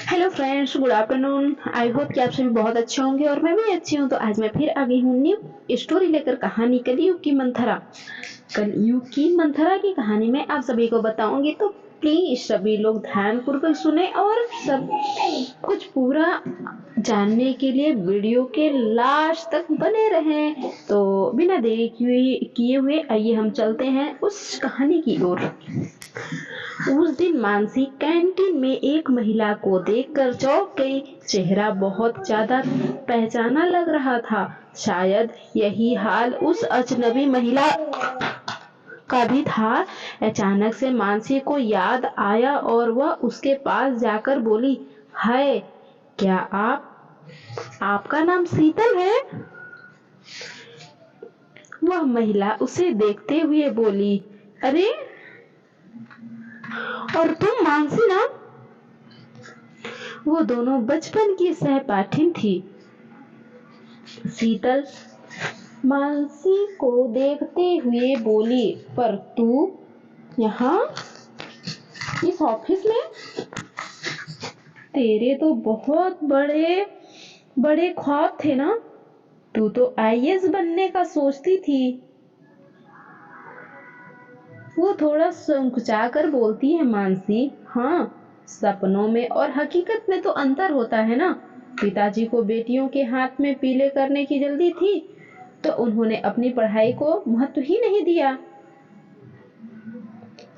Hello friends, good afternoon. I hope कि आप सभी बहुत अच्छे होंगे और मैं भी अच्छी हूँ। तो आज मैं फिर आ गई हूँ न्यू स्टोरी लेकर, कहानी कलयुग की मंथरा। कलयुग की मंथरा की कहानी में आप सभी को बताऊंगी, तो प्लीज सभी लोग ध्यानपूर्वक सुने और सब कुछ पूरा जानने के लिए वीडियो के लास्ट तक बने रहें। तो बिना देरी किए हुए आइए हम चलते हैं उस कहानी की ओर। उस दिन मानसी कैंटीन में एक महिला को देखकर चौंक गई। चेहरा बहुत ज्यादा पहचाना लग रहा था। शायद यही हाल उस अजनबी महिला का भी था। अचानक से मानसी को याद आया और वह उसके पास जाकर बोली, हाय, क्या आपका नाम शीतल है? वह महिला उसे देखते हुए बोली, अरे, और तुम मानसी ना? वो दोनों बचपन की सहपाठी थी। शीतल मानसी को देखते हुए बोली, पर तू यहाँ इस ऑफिस में? तेरे तो बहुत बड़े बड़े ख्वाब थे ना। तू तो आईएएस बनने का सोचती थी। वो थोड़ा संकुचा कर बोलती है, मानसी, हाँ, सपनों में और हकीकत में तो अंतर होता है ना। पिताजी को बेटियों के हाथ में पीले करने की जल्दी थी, तो उन्होंने अपनी पढ़ाई को महत्व ही नहीं दिया।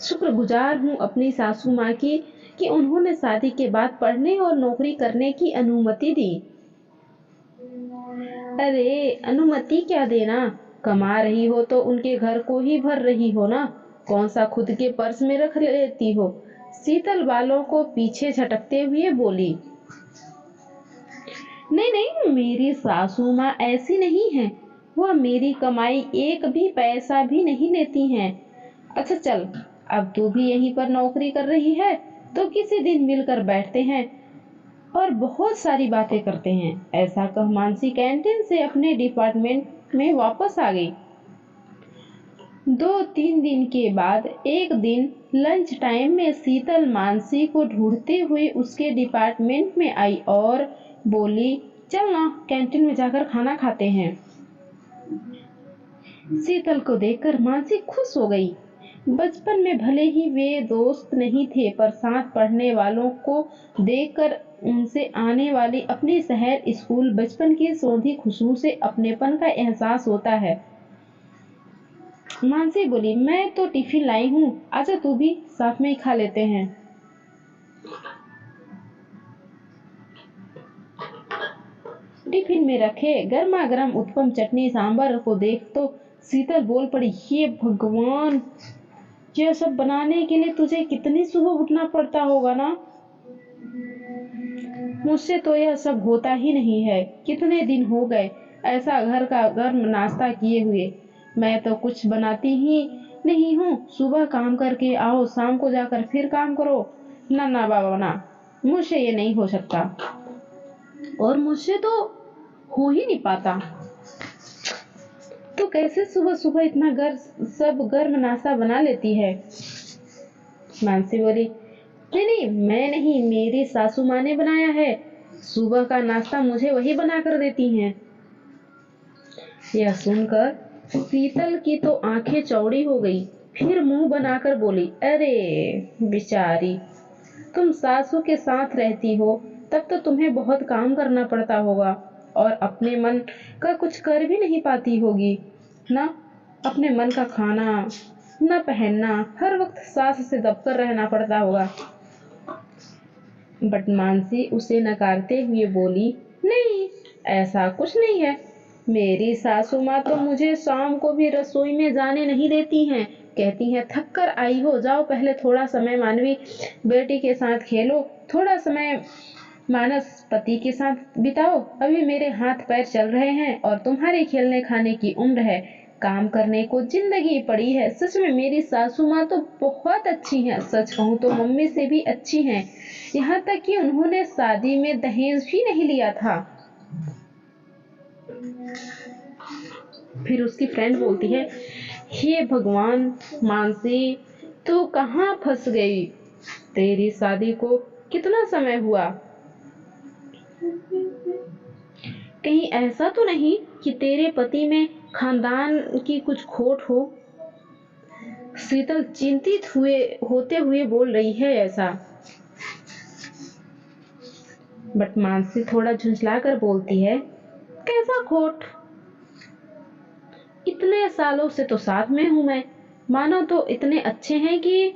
शुक्रगुजार हूँ अपनी सासू माँ की कि उन्होंने शादी के बाद पढ़ने और नौकरी करने की अनुमति दी। अरे, अनुमति क्या देना, कमा रही हो तो उनके घर को ही भर रही हो ना, कौन सा खुद के पर्स में रख लेती हो। शीतल बालों को पीछे झटकते हुए बोली, नहीं नहीं, मेरी सासू माँ ऐसी नहीं है। वह मेरी कमाई एक भी पैसा भी नहीं लेती हैं। अच्छा चल, अब तू भी यहीं पर नौकरी कर रही है, तो किसी दिन मिलकर बैठते हैं और बहुत सारी बातें करते हैं। ऐसा कह मानसी कैंटीन से अपने डिपार्टमेंट में वापस आ गई। 2-3 दिन के बाद एक दिन लंच टाइम में शीतल मानसी को ढूंढते हुए उसके डिपार्टमेंट में आई और बोली, चल ना, कैंटीन में जाकर खाना खाते हैं। शीतल को देखकर मानसी खुश हो गई। बचपन में भले ही वे दोस्त नहीं थे, पर साथ पढ़ने वालों को देखकर उनसे आने वाली अपनी शहर स्कूल बचपन की सौंधी खुशबू से अपनेपन का एहसास होता है। मानसी बोली, मैं तो टिफिन लाई हूँ, आजा तू भी, साथ में ही खा लेते हैं। टिफिन में रखे गर्मा गर्म उत्पम चटनी सांभर को देख तो शीतल बोल पड़ी, ये भगवान, यह सब बनाने के लिए तुझे कितनी सुबह उठना पड़ता होगा ना। मुझसे तो यह सब होता ही नहीं है। कितने दिन हो गए ऐसा घर का गर्म नाश्ता किए हुए। मैं तो कुछ बनाती ही नहीं हूँ। सुबह काम करके आओ, शाम को जाकर फिर काम करो। ना ना बाबा ना, मुझसे ये नहीं हो सकता, और मुझसे तो हो ही नहीं पाता। तो कैसे सुबह सुबह इतना सब गर्म नाश्ता बना लेती है? मानसी बोली, नहीं नहीं, मैं नहीं, मेरी सासू माँ ने बनाया है। सुबह का नाश्ता मुझे वही बना कर देती हैं। यह सुनकर शीतल की तो आंखें चौड़ी हो गई। फिर मुंह बनाकर बोली, अरे बेचारी, तुम सासू के साथ रहती हो तब तो तुम्हें बहुत काम करना पड़ता होगा और अपने मन का कुछ कर भी नहीं पाती होगी ना। अपने मन का खाना ना पहनना, हर वक्त सास से दबकर रहना पड़ता होगा। बट मानसी उसे नकारते हुए बोली, नहीं, ऐसा कुछ नहीं है। मेरी सासू माँ तो मुझे शाम को भी रसोई में जाने नहीं देती हैं। कहती हैं, थक कर आई हो, जाओ पहले थोड़ा समय मानवी बेटी के साथ खेलो, थोड़ा समय मानस पति के साथ बिताओ। अभी मेरे हाथ पैर चल रहे हैं और तुम्हारे खेलने खाने की उम्र है। काम करने को जिंदगी पड़ी है। सच में मेरी सासू माँ तो बहुत अच्छी हैं। सच कहूँ तो मम्मी से भी अच्छी हैं। यहाँ तक कि उन्होंने शादी में दहेज भी नहीं लिया था। फिर उसकी फ्रेंड बोलती है, हे भगवान, मानसी तू कहाँ फंस गई? तेरी शादी को कितना समय हुआ? कहीं ऐसा तो नहीं कि तेरे पति में खानदान की कुछ खोट हो? शीतल चिंतित होते हुए बोल रही है ऐसा। बट मानसी थोड़ा झुंझला कर बोलती है, कैसा खोट? इतने सालों से तो साथ में हूं मैं। मानो तो इतने अच्छे हैं कि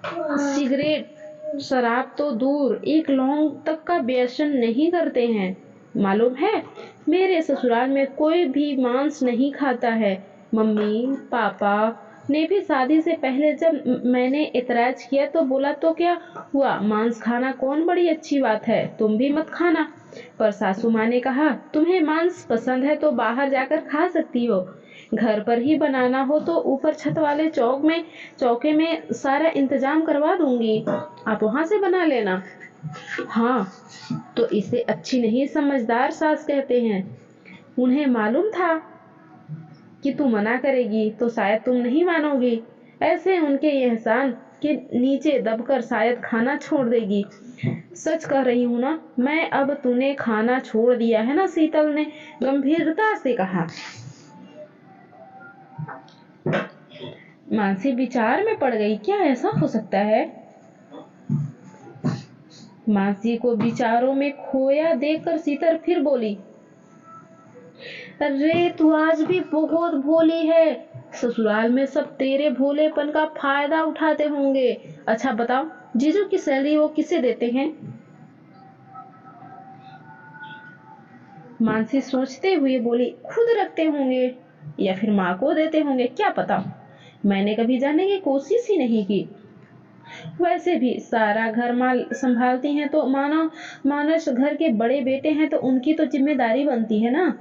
सिगरेट शराब तो दूर, एक लौंग तक का व्यसन नहीं करते हैं। मालूम है, मेरे ससुराल में कोई भी मांस नहीं खाता है। मम्मी पापा ने भी शादी से पहले जब मैंने इतराज किया तो बोला तो क्या हुआ, मांस खाना कौन बड़ी अच्छी बात है, तुम भी मत खाना। पर सासू माँ ने कहा, तुम्हें मांस पसंद है तो बाहर जाकर खा सकती हो, घर पर ही बनाना हो तो ऊपर छत वाले चौके में सारा इंतजाम करवा दूंगी, आप वहां से बना लेना। हाँ, तो इसे अच्छी नहीं समझदार सास कहते हैं। उन्हें मालूम था कि तू मना करेगी तो शायद तुम नहीं मानोगी, ऐसे उनके एहसान के नीचे दबकर शायद खाना छोड़ देगी। सच कह रही हूँ ना मैं, अब तूने खाना छोड़ दिया है ना, शीतल ने गंभीरता से कहा। मानसी विचार में पड़ गई, क्या ऐसा हो सकता है? मानसी को विचारों में खोया देखकर शीतल फिर बोली, अरे तू आज भी बहुत भोली है, ससुराल में सब तेरे भोलेपन का फायदा उठाते होंगे। अच्छा बताओ, जीजू की सैलरी वो किसे देते हैं? मानसी सोचते हुए बोली, खुद रखते होंगे या फिर माँ को देते होंगे, क्या पता, मैंने कभी जानने की कोशिश ही नहीं की। वैसे भी सारा घर माल संभालती हैं तो मानस घर के बड़े बेटे हैं तो उनकी तो जिम्मेदारी बनती है ना।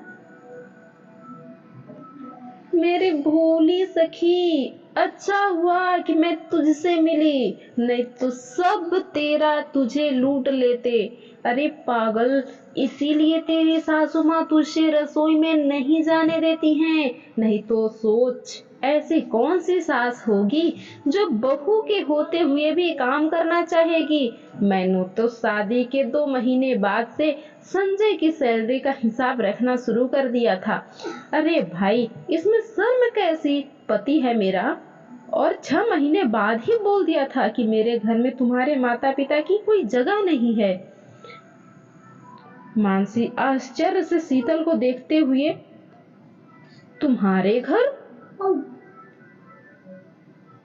मेरी भोली सखी, अच्छा हुआ कि मैं तुझसे मिली, नहीं तो सब तेरा तुझे लूट लेते। अरे पागल, इसीलिए तेरी सासू माँ तुझे रसोई में नहीं जाने देती हैं। नहीं तो सोच, ऐसी कौन सी सास होगी जो बहू के होते हुए भी काम करना चाहेगी। मैंने तो शादी के 2 महीने बाद से संजय की सैलरी का हिसाब रखना शुरू कर दिया था। अरे भाई, इसमें शर्म कैसी, पति है मेरा, और 6 महीने बाद ही बोल दिया था कि मेरे घर में तुम्हारे माता पिता की कोई जगह नहीं है। मानसी आश्चर्य से शीतल को देखते हुए, तुम्हारे घर?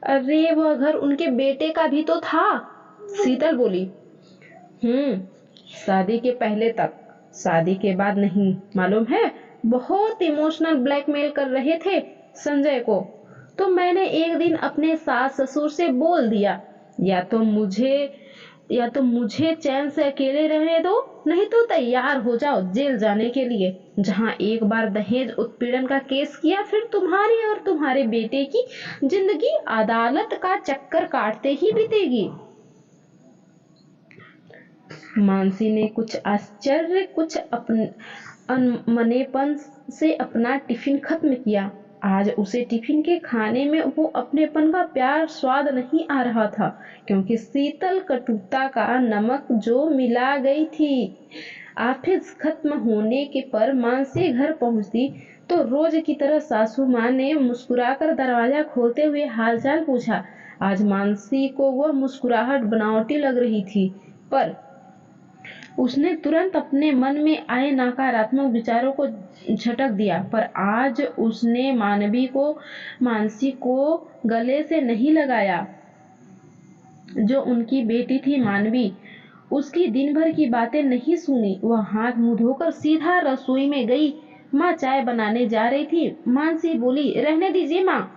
अरे वह घर उनके बेटे का भी तो था, शीतल बोली। शादी के पहले तक, शादी के बाद नहीं। मालूम है, बहुत इमोशनल ब्लैकमेल कर रहे थे संजय को, तो मैंने एक दिन अपने सास ससुर से बोल दिया, या तो मुझे चैन से अकेले रहने दो, नहीं तो तैयार हो जाओ जेल जाने के लिए। जहां एक बार दहेज उत्पीड़न का केस किया, फिर तुम्हारी और तुम्हारे बेटे की जिंदगी अदालत का चक्कर काटते ही बीतेगी। मानसी ने कुछ आश्चर्य, कुछ अनमनेपन से अपना टिफिन खत्म किया। आज उसे टिफिन के खाने में वो अपनेपन का प्यार स्वाद नहीं आ रहा था, क्योंकि शीतल कटुता का नमक जो मिला गई थी। ऑफिस खत्म होने के पर मानसी घर पहुंचती तो रोज की तरह सासू माँ ने मुस्कुराकर दरवाजा खोलते हुए हालचाल पूछा। आज मानसी को वह मुस्कुराहट बनावटी लग रही थी, पर उसने तुरंत अपने मन में आए नकारात्मक विचारों को झटक दिया। पर आज उसने मानसी को गले से नहीं लगाया। जो उनकी बेटी थी मानवी, उसकी दिन भर की बातें नहीं सुनी। वह हाथ मुंह धोकर सीधा रसोई में गई। माँ चाय बनाने जा रही थी। मानसी बोली, रहने दीजिए माँ,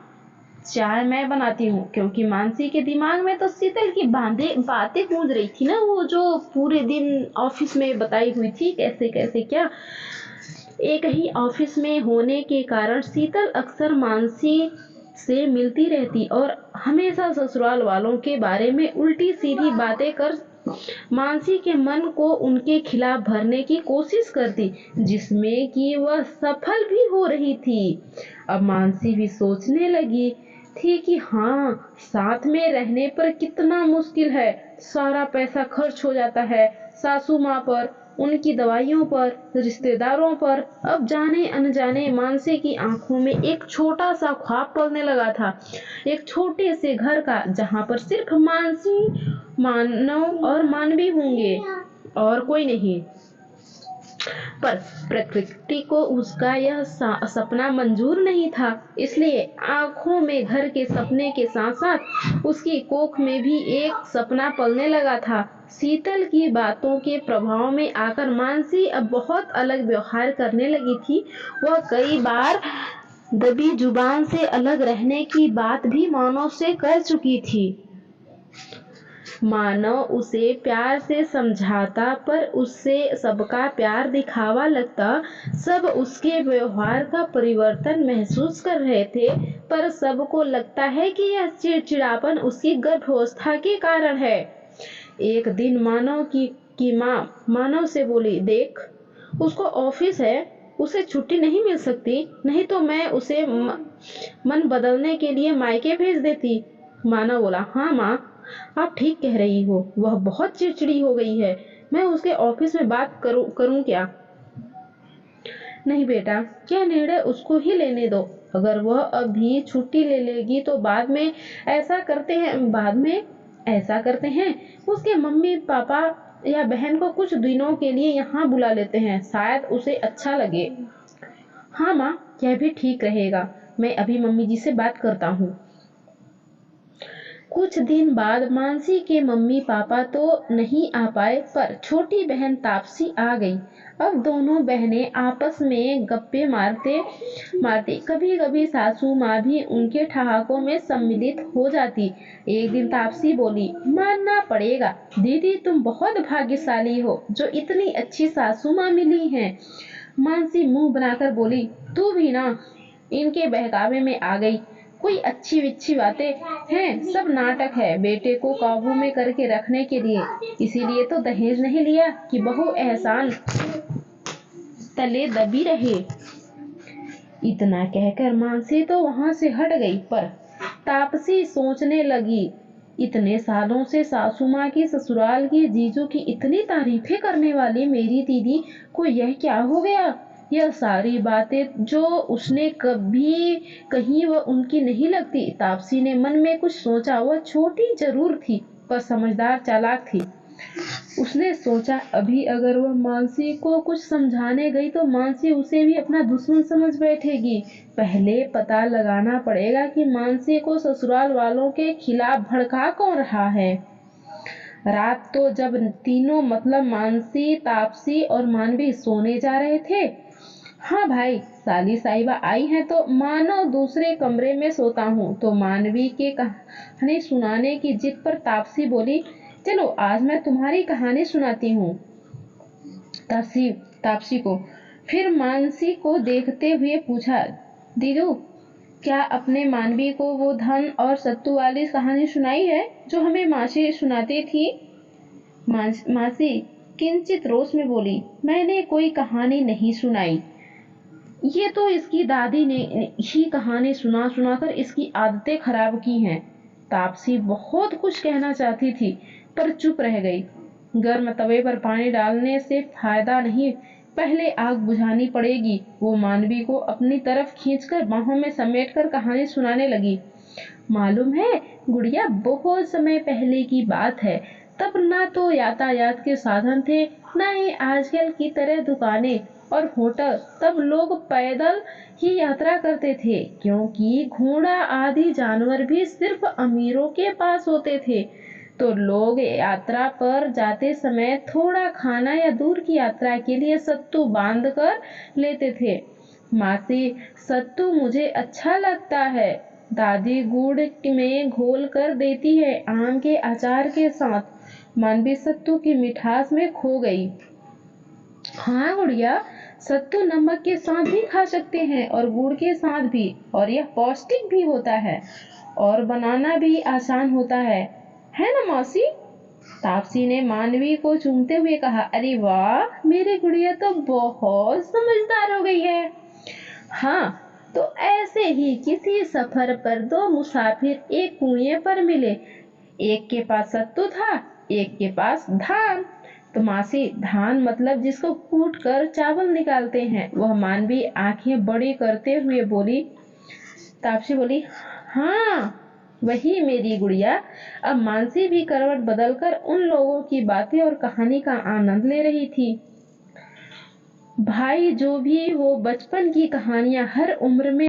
चाय मैं बनाती हूँ, क्योंकि मानसी के दिमाग में तो शीतल की बातें गूंज रही थी ना, वो जो पूरे दिन ऑफिस में बताई हुई थी, कैसे कैसे क्या। एक ही ऑफिस में होने के कारण शीतल अक्सर मानसी से मिलती रहती और हमेशा ससुराल वालों के बारे में उल्टी सीधी बातें कर मानसी के मन को उनके खिलाफ भरने की कोशिश करती, जिसमें कि वह सफल भी हो रही थी। अब मानसी भी सोचने लगी थी कि हाँ, साथ में रहने पर कितना मुश्किल है, सारा पैसा खर्च हो जाता है, सासू माँ पर, उनकी दवाइयों पर, रिश्तेदारों पर। अब जाने अनजाने मानसी की आंखों में एक छोटा सा ख्वाब पलने लगा था, एक छोटे से घर का, जहाँ पर सिर्फ मानसी, मानव और मानवी होंगे और कोई नहीं। पर प्रकृति को उसका यह सपना मंजूर नहीं था, इसलिए आंखों में घर के सपने के साथ साथ उसकी कोख में भी एक सपना पलने लगा था। शीतल की बातों के प्रभाव में आकर मानसी अब बहुत अलग व्यवहार करने लगी थी। वह कई बार दबी जुबान से अलग रहने की बात भी मानव से कर चुकी थी। मानव उसे प्यार से समझाता, पर उससे सबका प्यार दिखावा लगता। सब उसके व्यवहार का परिवर्तन महसूस कर रहे थे, पर सबको लगता है कि यह चिड़चिड़ापन उसकी गर्भावस्था के कारण है। एक दिन मानव की माँ मानव से बोली, देख, उसको ऑफिस है, उसे छुट्टी नहीं मिल सकती, नहीं तो मैं उसे मन बदलने के लिए मायके भेज देती। मानव बोला, हाँ माँ, आप ठीक कह रही हो, वह बहुत चिड़चिड़ी हो गई है, मैं उसके ऑफिस में बात करूं क्या? नहीं बेटा, यह निर्णय उसको ही लेने दो। अगर वह अभी छुट्टी ले लेगी तो बाद में ऐसा करते हैं उसके मम्मी पापा या बहन को कुछ दिनों के लिए यहाँ बुला लेते हैं, शायद उसे अच्छा लगे। हाँ माँ, यह भी ठीक रहेगा, मैं अभी मम्मी जी से बात करता हूँ। कुछ दिन बाद मानसी के मम्मी पापा तो नहीं आ पाए, पर छोटी बहन तापसी आ गई। अब दोनों बहनें आपस में गप्पे मारते कभी कभी सासू माँ भी उनके ठहाकों में सम्मिलित हो जाती। एक दिन तापसी बोली, मानना पड़ेगा दीदी, तुम बहुत भाग्यशाली हो जो इतनी अच्छी सासू माँ मिली है। मानसी मुंह बनाकर बोली, तू भी ना इनके बहकावे में आ गई। कोई अच्छी विच्छी बातें हैं, सब नाटक है, बेटे को काबू में करके रखने के लिए। इसीलिए तो दहेज नहीं लिया कि बहू एहसान तले दबी रहे। इतना कहकर मानसी तो वहां से हट गई, पर तापसी सोचने लगी, इतने सालों से सासू माँ की, ससुराल की, जीजू की इतनी तारीफें करने वाली मेरी दीदी को यह क्या हो गया? यह सारी बातें जो उसने कभी कही वह उनकी नहीं लगती। तापसी ने मन में कुछ सोचा। वह छोटी जरूर थी, पर समझदार चालाक थी। उसने सोचा, अभी अगर वह मानसी को कुछ समझाने गई तो मानसी उसे भी अपना दुश्मन समझ बैठेगी। पहले पता लगाना पड़ेगा कि मानसी को ससुराल वालों के खिलाफ भड़का कौन रहा है। रात तो जब तीनों, मतलब मानसी, तापसी और मानवी सोने जा रहे थे, हाँ भाई, साली साहिबा आई है तो मानो दूसरे कमरे में सोता हूँ, तो मानवी के कहानी सुनाने की जिद पर तापसी बोली, चलो आज मैं तुम्हारी कहानी सुनाती हूँ तापसी को। फिर मानसी को देखते हुए पूछा, दीदू, क्या अपने मानवी को वो धन और सत्तू वाली कहानी सुनाई है जो हमें मासी सुनाती थी? मासी किंचित रोष में बोली, मैंने कोई कहानी नहीं सुनाई, ये तो इसकी दादी ने ही कहानी सुना सुना कर इसकी आदतें खराब की हैं। तापसी बहुत कुछ कहना चाहती थी, पर चुप रह गई। गर्म तवे पर पानी डालने से फायदा नहीं, पहले आग बुझानी पड़ेगी। वो मानवी को अपनी तरफ खींचकर बाहों में समेटकर कहानी सुनाने लगी। मालूम है गुड़िया, बहुत समय पहले की बात है, तब ना तो यातायात के साधन थे, ना ही आजकल की तरह दुकानें और होटल। तब लोग पैदल ही यात्रा करते थे, क्योंकि घोड़ा आदि जानवर भी सिर्फ अमीरों के पास होते थे। तो लोग यात्रा पर जाते समय थोड़ा खाना या दूर की यात्रा के लिए सत्तू बांध कर लेते थे। मासी, सत्तू मुझे अच्छा लगता है, दादी गुड़ में घोल कर देती है, आम के अचार के साथ। मानवी सत्तू की मिठास में खो गई। हाँ गुड़िया, सत्तू नमक के साथ भी खा सकते हैं और गुड़ के साथ भी, और यह पौष्टिक भी होता है और बनाना भी आसान होता है ना मौसी? तापसी ने मानवी को चूमते हुए कहा, अरे वाह, मेरी गुड़िया तो बहुत समझदार हो गई है। हाँ, तो ऐसे ही किसी सफर पर दो मुसाफिर एक कुएं पर मिले। एक के पास सत्तू था, एक के पास धान। तो मासी, धान मतलब जिसको कूट कर चावल निकालते हैं, वह मानवी आंखें बड़ी करते हुए बोली। तापसी बोली, हाँ वही मेरी गुड़िया। अब मानसी भी करवट बदलकर उन लोगों की बातें और कहानी का आनंद ले रही थी। भाई जो भी हो, बचपन की कहानियां हर उम्र में